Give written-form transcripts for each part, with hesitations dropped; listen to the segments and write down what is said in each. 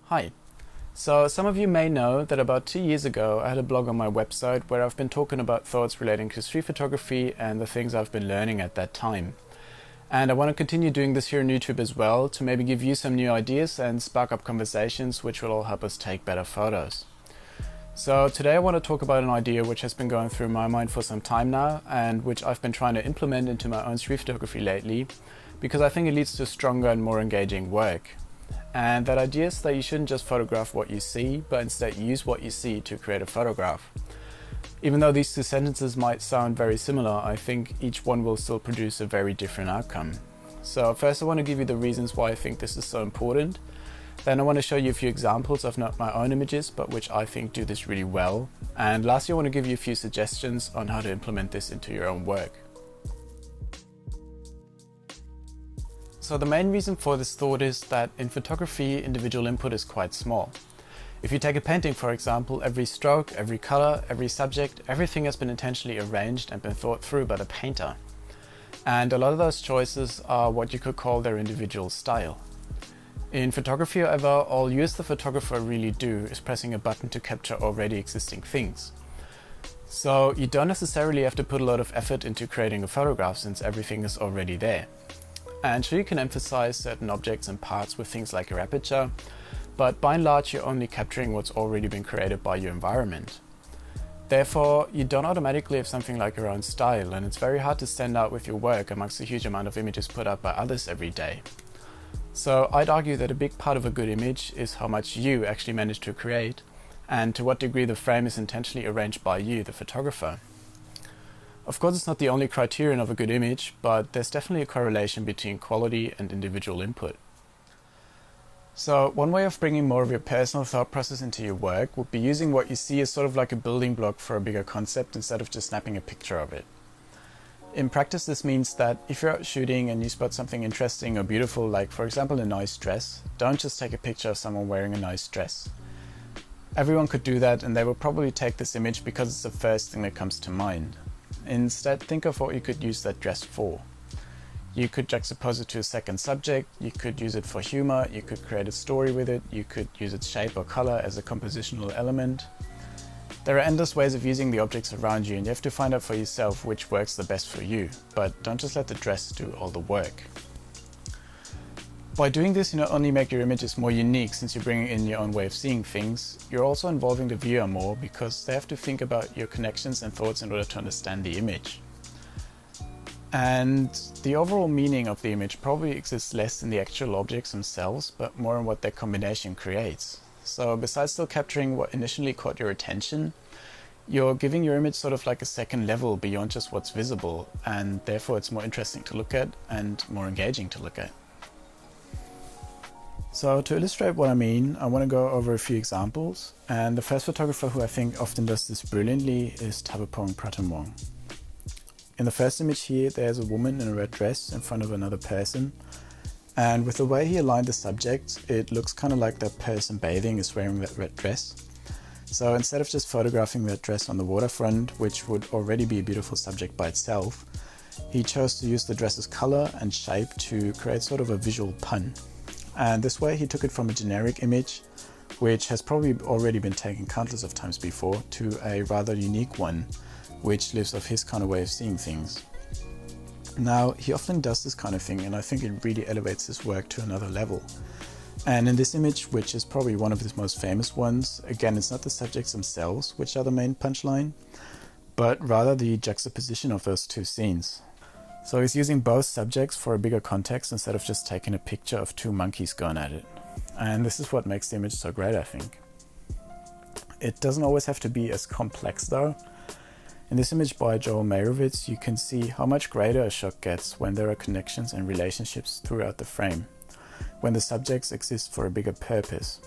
Hi. So some of you may know that about 2 years ago I had a blog on my website where I've been talking about thoughts relating to street photography and the things I've been learning at that time. And I want to continue doing this here on YouTube as well to maybe give you some new ideas and spark up conversations which will all help us take better photos. So today I want to talk about an idea which has been going through my mind for some time now and which I've been trying to implement into my own street photography lately because I think it leads to stronger and more engaging work. And that idea is that you shouldn't just photograph what you see, but instead use what you see to create a photograph. Even though these two sentences might sound very similar, I think each one will still produce a very different outcome. So first I want to give you the reasons why I think this is so important. Then I want to show you a few examples of not my own images, but which I think do this really well. And lastly, I want to give you a few suggestions on how to implement this into your own work. So the main reason for this thought is that in photography, individual input is quite small. If you take a painting, for example, every stroke, every color, every subject, everything has been intentionally arranged and been thought through by the painter. And a lot of those choices are what you could call their individual style. In photography, however, all you as the photographer really do is pressing a button to capture already existing things. So you don't necessarily have to put a lot of effort into creating a photograph since everything is already there. And sure, you can emphasize certain objects and parts with things like your aperture, but by and large you're only capturing what's already been created by your environment. Therefore, you don't automatically have something like your own style, and it's very hard to stand out with your work amongst the huge amount of images put up by others every day. So I'd argue that a big part of a good image is how much you actually manage to create, and to what degree the frame is intentionally arranged by you, the photographer. Of course, it's not the only criterion of a good image, but there's definitely a correlation between quality and individual input. So one way of bringing more of your personal thought process into your work would be using what you see as sort of like a building block for a bigger concept instead of just snapping a picture of it. In practice, this means that if you're out shooting and you spot something interesting or beautiful, like for example a nice dress, don't just take a picture of someone wearing a nice dress. Everyone could do that and they will probably take this image because it's the first thing that comes to mind. Instead, think of what you could use that dress for. You could juxtapose it to a second subject, you could use it for humor, you could create a story with it, you could use its shape or color as a compositional element. There are endless ways of using the objects around you and you have to find out for yourself which works the best for you, but don't just let the dress do all the work. By doing this, you not only make your images more unique since you're bringing in your own way of seeing things, you're also involving the viewer more because they have to think about your connections and thoughts in order to understand the image. And the overall meaning of the image probably exists less in the actual objects themselves, but more in what their combination creates. So besides still capturing what initially caught your attention, you're giving your image sort of like a second level beyond just what's visible, and therefore it's more interesting to look at and more engaging to look at. So to illustrate what I mean, I want to go over a few examples, and the first photographer who I think often does this brilliantly is Tabapong Pratamong. In the first image here, there's a woman in a red dress in front of another person, and with the way he aligned the subject, it looks kind of like that person bathing is wearing that red dress. So instead of just photographing that dress on the waterfront, which would already be a beautiful subject by itself, he chose to use the dress's color and shape to create sort of a visual pun. And this way he took it from a generic image, which has probably already been taken countless of times before, to a rather unique one, which lives off his kind of way of seeing things. Now, he often does this kind of thing, and I think it really elevates his work to another level. And in this image, which is probably one of his most famous ones, again, it's not the subjects themselves which are the main punchline, but rather the juxtaposition of those two scenes. So he's using both subjects for a bigger context instead of just taking a picture of two monkeys going at it. And this is what makes the image so great, I think. It doesn't always have to be as complex though. In this image by Joel Meyerowitz, you can see how much greater a shot gets when there are connections and relationships throughout the frame, when the subjects exist for a bigger purpose.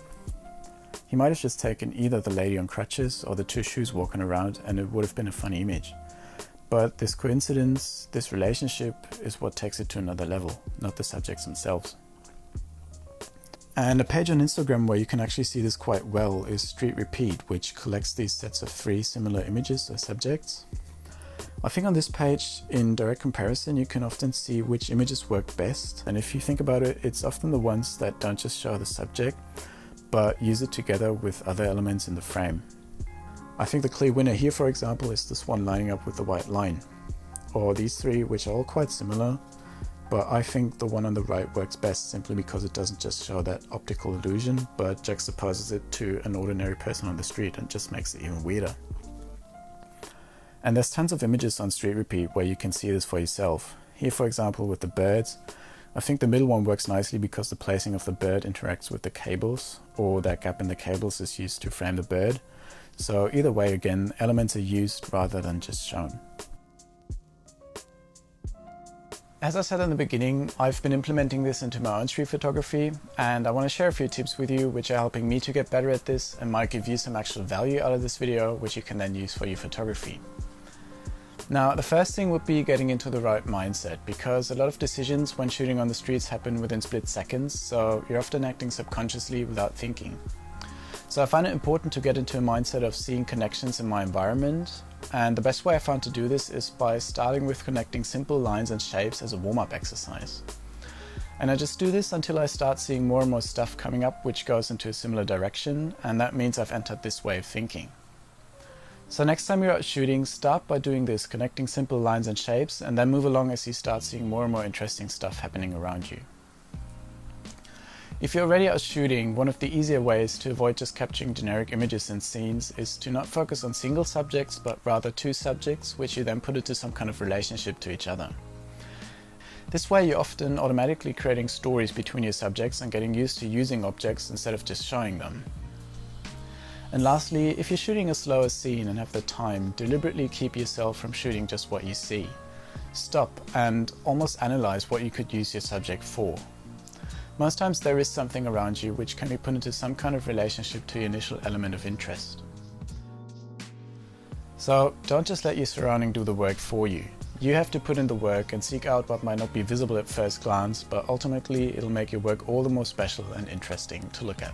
He might have just taken either the lady on crutches or the two shoes walking around and it would have been a funny image. But this coincidence, this relationship, is what takes it to another level, not the subjects themselves. And a page on Instagram where you can actually see this quite well is Street Repeat, which collects these sets of 3 similar images or subjects. I think on this page, in direct comparison, you can often see which images work best. And if you think about it, it's often the ones that don't just show the subject, but use it together with other elements in the frame. I think the clear winner here, for example, is this one lining up with the white line, or these three, which are all quite similar, but I think the one on the right works best simply because it doesn't just show that optical illusion, but juxtaposes it to an ordinary person on the street and just makes it even weirder. And there's tons of images on Street Repeat where you can see this for yourself. Here, for example, with the birds, I think the middle one works nicely because the placing of the bird interacts with the cables, or that gap in the cables is used to frame the bird. So either way, again, elements are used rather than just shown. As I said in the beginning, I've been implementing this into my own street photography, and I want to share a few tips with you which are helping me to get better at this and might give you some actual value out of this video, which you can then use for your photography. Now, the first thing would be getting into the right mindset, because a lot of decisions when shooting on the streets happen within split seconds, so you're often acting subconsciously without thinking. So I find it important to get into a mindset of seeing connections in my environment, and the best way I found to do this is by starting with connecting simple lines and shapes as a warm-up exercise. And I just do this until I start seeing more and more stuff coming up which goes into a similar direction, and that means I've entered this way of thinking. So next time you're out shooting, start by doing this, connecting simple lines and shapes, and then move along as you start seeing more and more interesting stuff happening around you. If you're already out shooting, one of the easier ways to avoid just capturing generic images and scenes is to not focus on single subjects, but rather two subjects, which you then put into some kind of relationship to each other. This way you're often automatically creating stories between your subjects and getting used to using objects instead of just showing them. And lastly, if you're shooting a slower scene and have the time, deliberately keep yourself from shooting just what you see. Stop and almost analyze what you could use your subject for. Most times there is something around you which can be put into some kind of relationship to your initial element of interest. So don't just let your surrounding do the work for you. You have to put in the work and seek out what might not be visible at first glance, but ultimately it'll make your work all the more special and interesting to look at.